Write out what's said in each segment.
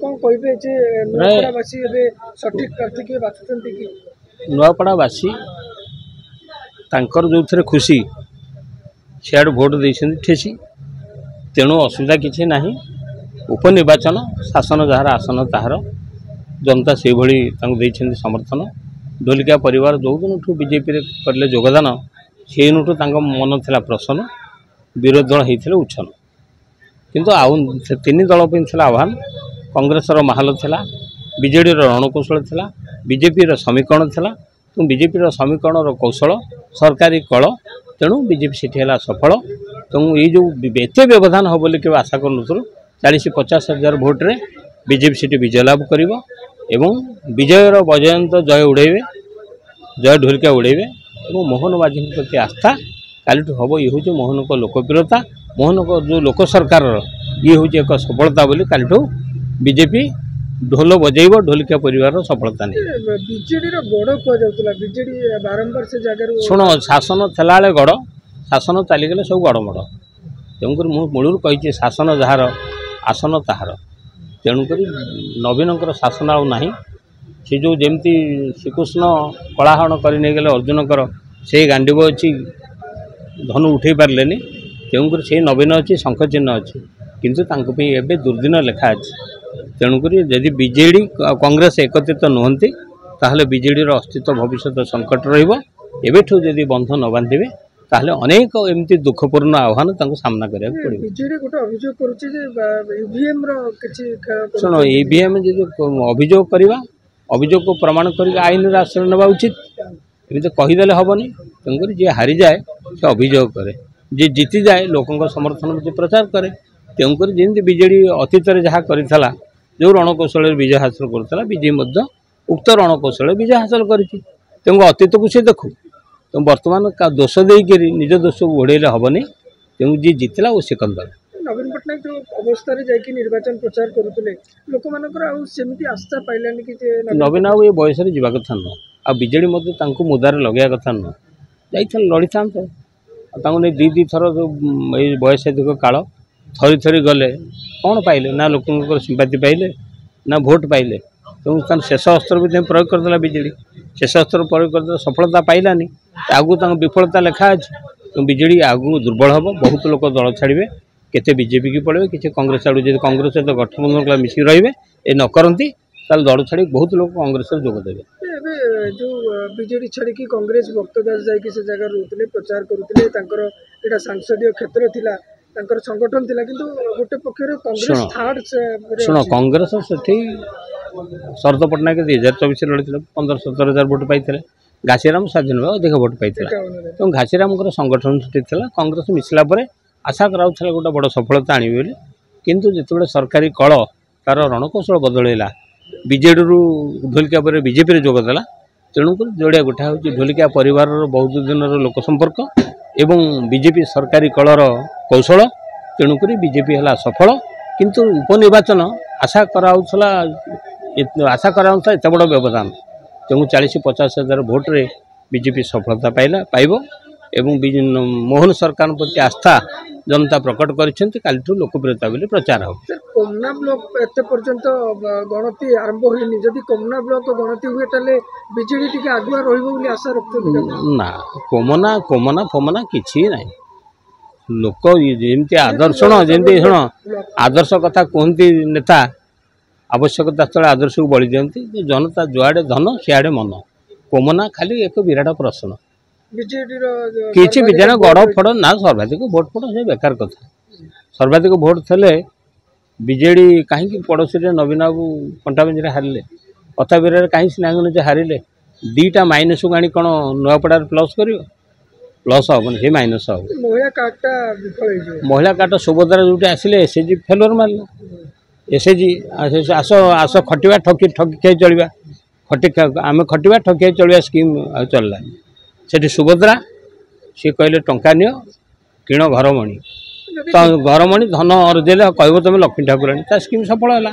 कौन कहे जे नुआपड़ावासी एबे सठिक प्रार्थी के बाछुचंती कि नुआपड़ावासी तांकर जो थे खुशी सियाड़ भोट देते ठेसी तेणु असुविधा किसी ना उपनिर्वाचन शासन जार आसन ताहार जनता से भली समर्थन ढोलिका परिवार जो दिन बीजेपी करले योगदान से मन था प्रसन्न विरोधी दल होते उच्छन किंतु आउ तीन दल आह्वान कांग्रेस माहल था बीजेडी रणकौशल था बीजेपी समीकरण था बीजेपी समीकरण कौशल सरकारी कल तेणु बीजेपी सीट है सफल तेणु ये जो एत व्यवधान हम बोली केवल आशा करूँ 40-50 हजार भोट्रे बीजेपी सीट विजय लाभ कर विजयर बजयंत जय उड़ेबे जय ढोलिका उड़ेबे और मोहन बाजी प्रति आस्था काली हम ये हूँ मोहन को लोकप्रियता मोहन को जो लोक सरकार ये हूँ एक सफलता बोली काली बीजेपी ढोल बजेब ढोलिका परिवार सफलता नहीं बीजेडी गड़ कहला बीजेडी बारंबार से जगह शुण शासन थला गड़ शासन चलीगले सब गड़मड़ तेणुक मूलर कही शासन जार आसन ताहार तेणुक नवीन शासन आना से जो जमती श्रीकृष्ण कलाहरण कर अर्जुनकर से गांडीव अच्छी धनु उठे पारे तेणुक से नवीन अच्छी शंख चिन्ह अच्छी किंतु एवं दुर्दिन लेखा अच्छी तेणुक जदि बीजेडी कांग्रेस एकत्रित नुहति ताहले बीजेडी अस्तित्व भविष्य संकट रठू जदि बंध न बांधे ताहले अनेक एमती दुखपूर्ण आह्वान सामना करा पड़े बीजेडी गोटे अभियोग करूची जे ईवीएम रो किछि सुनो ईवीएम जे अभियोग करवा अभियोग को प्रमाण कर आईन आश्रय नेबा उचित एमती कहीदेले हेनी तेणुक जी हारी जाए से अभियोग करे जी जीति जाए लोकों समर्थन प्रचार करे तेणुक जमी बीजेडी अतीत जहाँ करा जो रणकौशल विजय हासिल करुला बीजेपी उक्त रणकौशल विजय हासिल करूँ अतीत को सी देखू तो बर्तमान का दोष देकर निज दोष को घोड़े हेनी तेणु जी जीतला वो सिकंदर नवीन पट्टनायक जो अवस्था जाकि निर्वाचन प्रचार करुले लोक मानकर आस्था पाइलानी कि नवीन आउ ये बयस जावा कथा नुह आ बीजेडी मुदार लगे कथा नुह जा लड़ी था नहीं दी थर जो बयस अधिक काल थरी थरी गले कौन पाइले ना लोक सिंपाति पाइले ना भोट पाइले तेणु शेष अस्त्र भी प्रयोग करदेला बीजेडी शेष अस्त्र प्रयोग कर सफलता पाइलानी आगू विफलता लेखा अच्छे बीजेडी आगू दुर्बल हम बहुत लोग दल छाड़े केते बीजेपी की पड़े किसी कांग्रेस आड़ू जब कांग्रेस सहित गठबंधन मिसिक रे ये न करती दल छाड़ी बहुत लोग कांग्रेस जोगदेवे जो बीजेडी छाड़ी कांग्रेस भक्त दास जाकि से जगह रोते प्रचार करुले सांसदीय क्षेत्र थिला संगठन थिला किंतु गोटे पक्षर कांग्रेस थर्ड शुण कांग्रेस से शरद पट्टनायक 2024 लड़ी 15-17 हजार भोट पाई घासीराम स्वाधीन भाव अधिक भोट पाई तो घासीराम संगठन से कांग्रेस मिसला आशा करा गोटे बड़ सफलता आणवे किंतु जिते सरकारी कल तार रणकौशल बदलैला बीजेडी ढोलिका पर बीजेपी जोगदेला तेणुक जोड़िया गोटा हूँ ढोलिका परिवार बहुत दिन लोक संपर्क एवं बीजेपी सरकारी कलर कौशल तेणुक बीजेपी है सफल किंतु उपनिर्वाचन आशा कराला एत बड़ व्यवधान तेणु 40-50 हजार भोट्रे बीजेपी सफलता पाइब एवं मोहन सरकार प्रति आस्था जनता प्रकट कर लोकप्रियता बोली प्रचार हो कोमना ब्लॉक एत पर्यंत गणति आरंभ होनी जदि कोमना ब्लॉक गणति हुए ताले बीजेडी टिके आगुआ रहिबो बोली आशा रखते ना कोमना कोमना फोमना किछि नाही लोक जमती आदर्श जमती शुण आदर्श कथा कहती नेता आवश्यकता स्थल आदर्श को बड़ी दिखती जनता जुआड़े धन सियाड़े मन कोमना खाली एक विराट प्रश्न किसी विजय गड़ फड़ ना सर्वाधिक भोट फड़ से बेकार कथा सर्वाधिक भोट थे बीजेडी कहीं पड़ोसी नवीन बाबू कंटाबेंजी हारे कथाबीर कहीं सिनागुन हारे दीटा माइनस को आनी कौन नुआपड़ा प्लस कर प्लस हेनी से माइनस हम महिला कार्ड सुभद्रा जो आसिले एसएचजी फेलुअर मारे एसएचजी आस आस खटिया ठकी ठकी खाई चलवा खटी आम खटिया ठकी चलवा स्कीम चलला से सुभद्रा सी कहले टंका नियो किण घरमणी तो घरमणी धन देले कह तुम लक्ष्मी ठाकुराणी स्कीम सफल है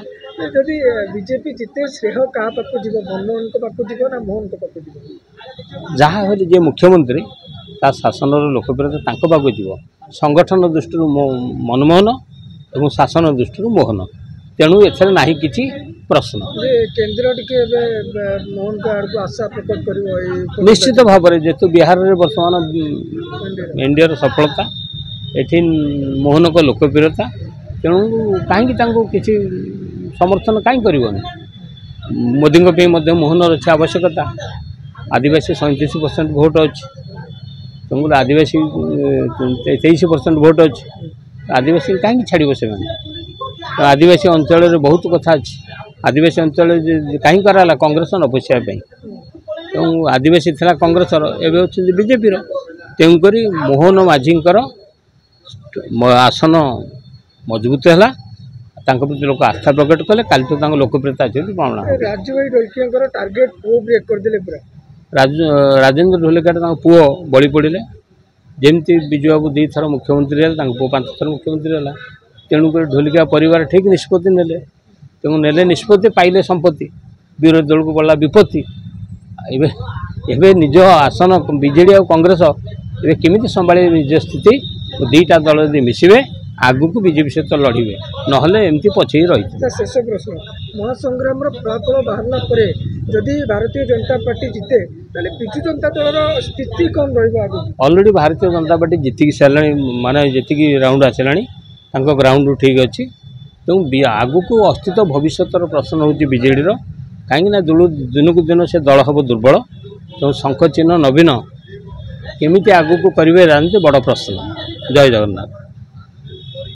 जदि बीजेपी जिते श्रेय क्या पाक जीव मनमोहन पाक जीव ना मोहन पाक जहाँ हेल्ले जे मुख्यमंत्री ता शासन लोकप्रियता पाक जीव संगठन दृष्टि मनमोहन और शासन दृष्टि मोहन तेणु एथर नाही किछि प्रश्न जे केंद्र टिके मोहन का आड़ को आशा प्रकट करिवो निश्चित भाव में जेतु बिहार रे वर्तमान इंडिया सफलता एठी मोहन को लोकप्रियता तेणु कहीं किसी समर्थन कहीं कर मोदी मोहन अच्छे आवश्यकता आदिवासी 37% भोट अच्छी तेणु आदिवासी 23% भोट अच्छी आदिवासी कहीं छाड़ से आदिवासी अंचल बहुत कथा अच्छी आदिवासी अंचल कहीं कराला कांग्रेस न पोषापी तेणु आदिवासी था कांग्रेस एवं बीजेपी तेणुक मोहन माझीकर आसन मजबूत है प्रति लोक आस्था प्रकट कले काली तो लोकप्रियता अच्छी प्रमाण राजू ढोलकिया टार्गेट पुओ ब्रेक करदे पूरा राजेन्द्र ढोलकिया पुओ बलि पड़े जमती विजु बाबू 2 थर मुख्यमंत्री है पुओ 5 थर मुख्यमंत्री है तेणुक ढोलकिया परिवार ठीक निष्पत्ति नेले तेणु नेले निष्पत्ति पाइले संपत्ति विरोधी दल को पड़ा विपत्ति एवं निज आसन बीजेडी और कांग्रेस ए केमी संभाली निज स्थिति 2टा दल यदि मिसवे आगु को बीजेपी सहित लड़े ना एमती पछे रही शेष प्रश्न महासंग्राम फलाफल बाहरला परे जदि भारतीय जनता पार्टी जिते ताले बिजु जनता दल स्थिति कौन रही ऑलरेडी भारतीय जनता पार्टी जीतिकी सारे माने जीतिकी राउंड आसला ग्राउंड ठीक अच्छी तेणु आगु को अस्तित्व भविष्य प्रश्न हूँ बीजेडी कहीं दिन को दिन से दल हम दुर्बल तेणु शंख चिन्ह नवीन केमी आगु को करेंगे जानते बड़ प्रश्न जय जगन्नाथ।